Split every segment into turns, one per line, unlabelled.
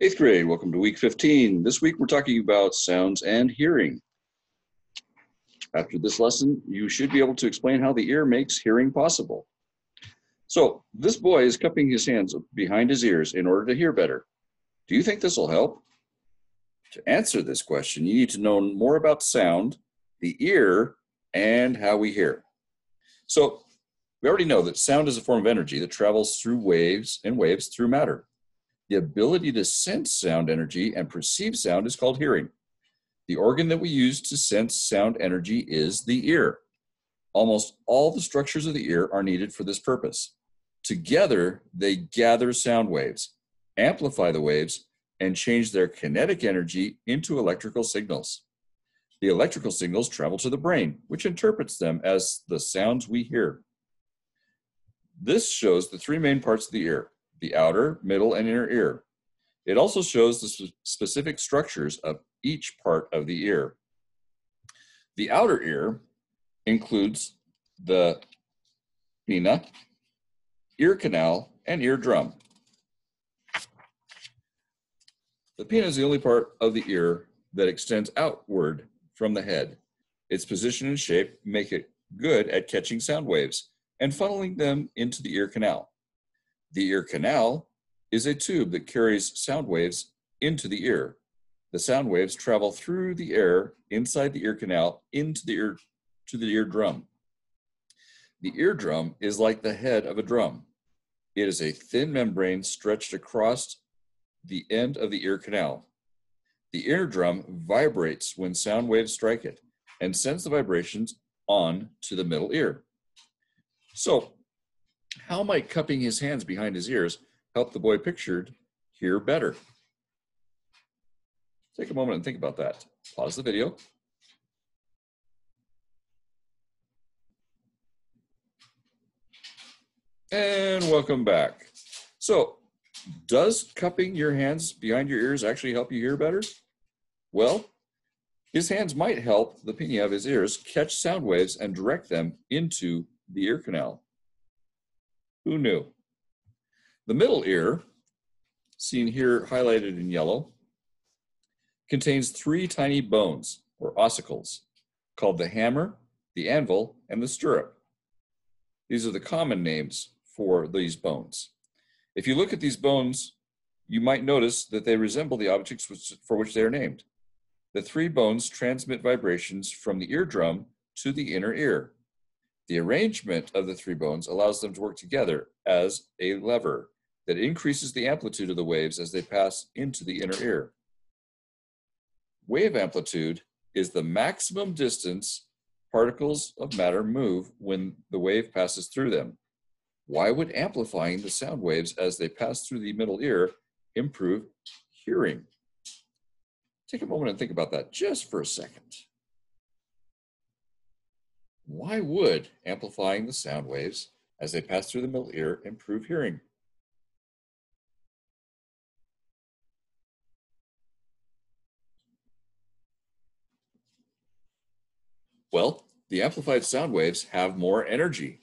Eighth grade, welcome to week 15. This week we're talking about sounds and hearing. After this lesson, you should be able to explain how the ear makes hearing possible. So, this boy is cupping his hands behind his ears in order to hear better. Do you think this will help? To answer this question, you need to know more about sound, the ear, and how we hear. So, we already know that sound is a form of energy that travels through waves and waves through matter. The ability to sense sound energy and perceive sound is called hearing. The organ that we use to sense sound energy is the ear. Almost all the structures of the ear are needed for this purpose. Together, they gather sound waves, amplify the waves, and change their kinetic energy into electrical signals. The electrical signals travel to the brain, which interprets them as the sounds we hear. This shows the three main parts of the ear: the outer, middle, and inner ear. It also shows the specific structures of each part of the ear. The outer ear includes the pinna, ear canal, and eardrum. The pinna is the only part of the ear that extends outward from the head. Its position and shape make it good at catching sound waves and funneling them into the ear canal. The ear canal is a tube that carries sound waves into the ear. The sound waves travel through the air inside the ear canal into the ear to the eardrum. The eardrum is like the head of a drum. It is a thin membrane stretched across the end of the ear canal. The eardrum vibrates when sound waves strike it and sends the vibrations on to the middle ear. So, how might cupping his hands behind his ears help the boy pictured hear better? Take a moment and think about that. Pause the video. And welcome back. So, does cupping your hands behind your ears actually help you hear better? Well, his hands might help the pinna of his ears catch sound waves and direct them into the ear canal. Who knew? The middle ear, seen here highlighted in yellow, contains three tiny bones, or ossicles, called the hammer, the anvil, and the stirrup. These are the common names for these bones. If you look at these bones, you might notice that they resemble the objects for which they are named. The three bones transmit vibrations from the eardrum to the inner ear. The arrangement of the three bones allows them to work together as a lever that increases the amplitude of the waves as they pass into the inner ear. Wave amplitude is the maximum distance particles of matter move when the wave passes through them. Why would amplifying the sound waves as they pass through the middle ear improve hearing? Take a moment and think about that just for a second. Why would amplifying the sound waves as they pass through the middle ear improve hearing? Well, the amplified sound waves have more energy.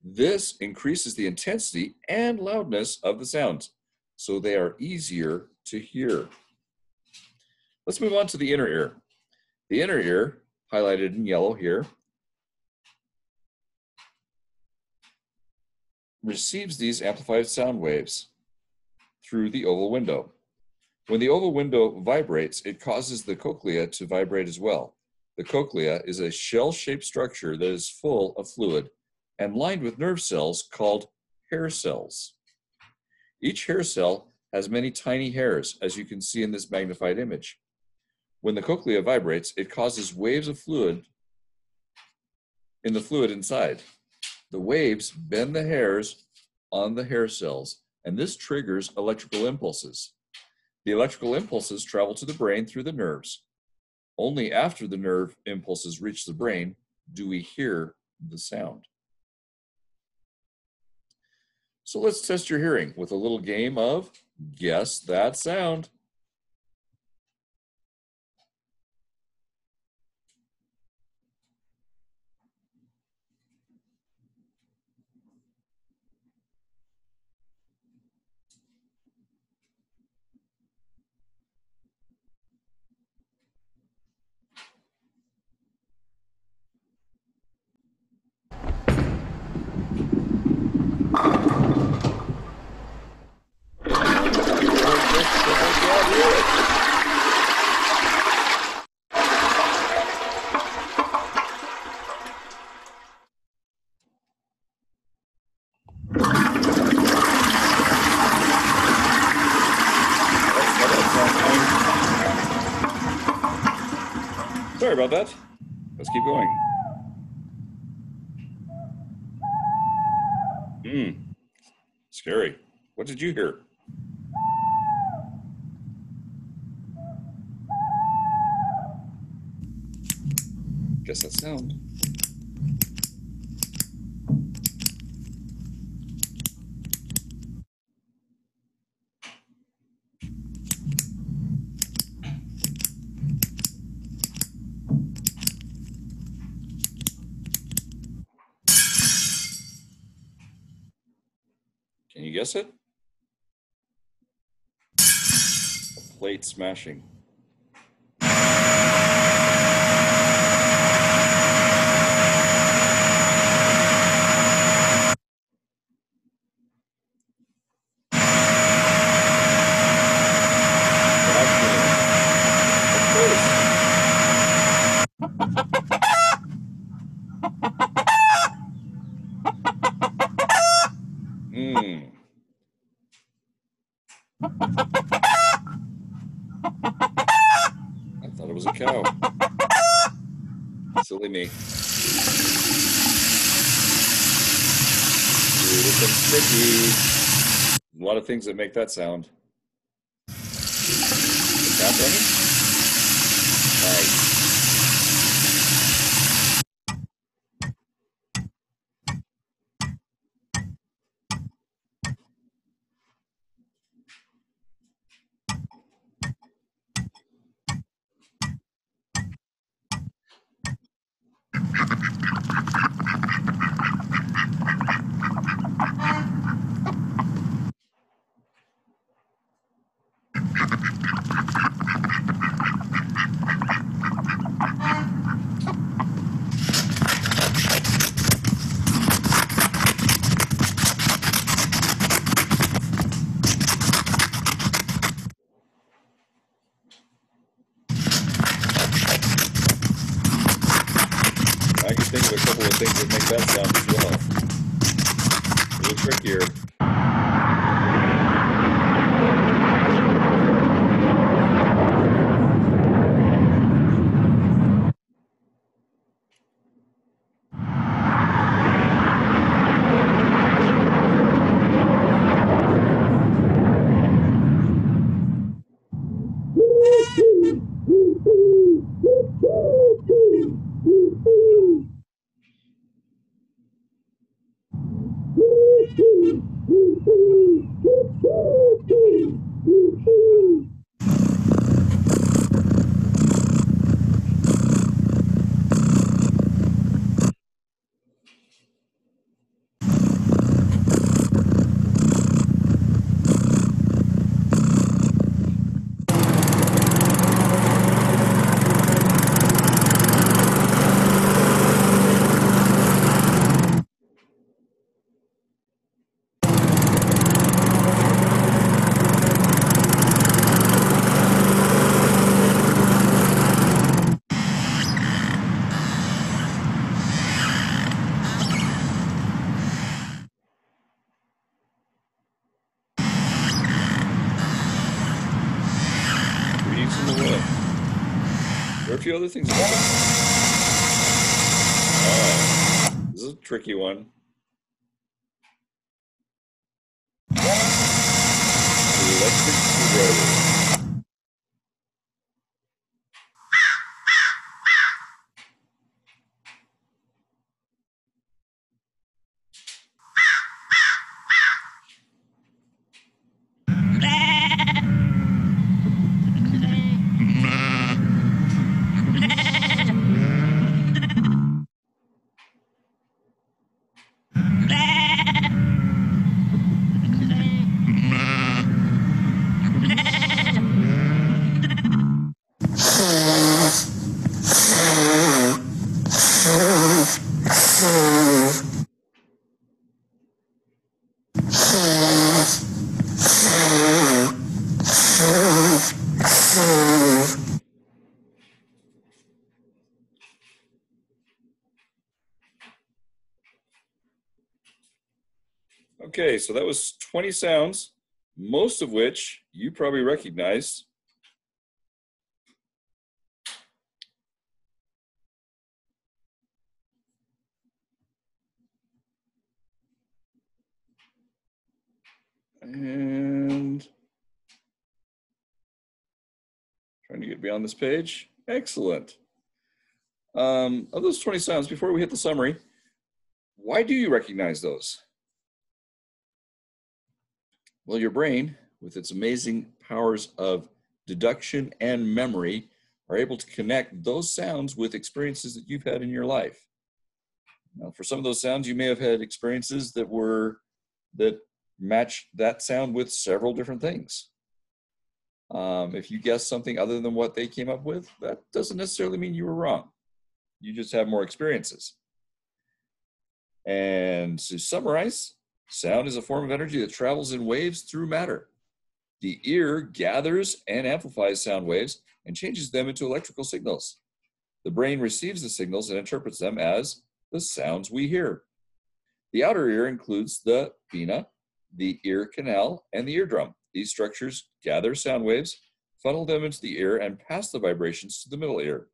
This increases the intensity and loudness of the sounds, so they are easier to hear. Let's move on to the inner ear. The inner ear, highlighted in yellow here, receives these amplified sound waves through the oval window. When the oval window vibrates, it causes the cochlea to vibrate as well. The cochlea is a shell-shaped structure that is full of fluid and lined with nerve cells called hair cells. Each hair cell has many tiny hairs, as you can see in this magnified image. When the cochlea vibrates, it causes waves of fluid in the fluid inside. The waves bend the hairs on the hair cells, and this triggers electrical impulses. The electrical impulses travel to the brain through the nerves. Only after the nerve impulses reach the brain do we hear the sound. So let's test your hearing with a little game of Guess That Sound. Sorry about that. Let's keep going. Scary. What did you hear? Guess that sound. Can you guess it? A plate smashing. I thought it was a cow. Silly me. Ooh, this one's tricky. A lot of things that make that sound. The tap running? Nice. I can think of a couple of things that make that sound as well. A little trickier. There are a few other things about that. Oh, this is a tricky one. Electric screwdriver. Okay, so that was 20 sounds, most of which you probably recognize. And trying to get beyond this page. Excellent. Of those 20 sounds, before we hit the summary, why do you recognize those? Well, your brain, with its amazing powers of deduction and memory, are able to connect those sounds with experiences that you've had in your life. Now, for some of those sounds, you may have had experiences that match that sound with several different things. If you guess something other than what they came up with, that doesn't necessarily mean you were wrong. You just have more experiences. And to summarize, sound is a form of energy that travels in waves through matter. The ear gathers and amplifies sound waves and changes them into electrical signals. The brain receives the signals and interprets them as the sounds we hear. The outer ear includes the pinna, the ear canal, and the eardrum. These structures gather sound waves, funnel them into the ear, and pass the vibrations to the middle ear.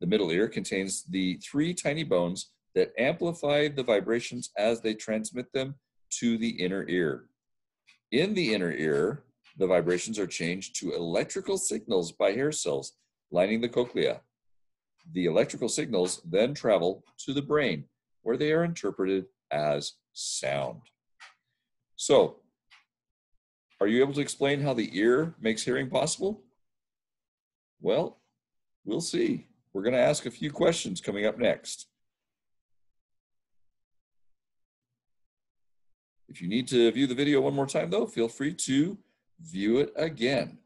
The middle ear contains the 3 tiny bones that amplify the vibrations as they transmit them to the inner ear. In the inner ear, the vibrations are changed to electrical signals by hair cells lining the cochlea. The electrical signals then travel to the brain, where they are interpreted as sound. So, are you able to explain how the ear makes hearing possible? Well, we'll see. We're going to ask a few questions coming up next. If you need to view the video one more time, though, feel free to view it again.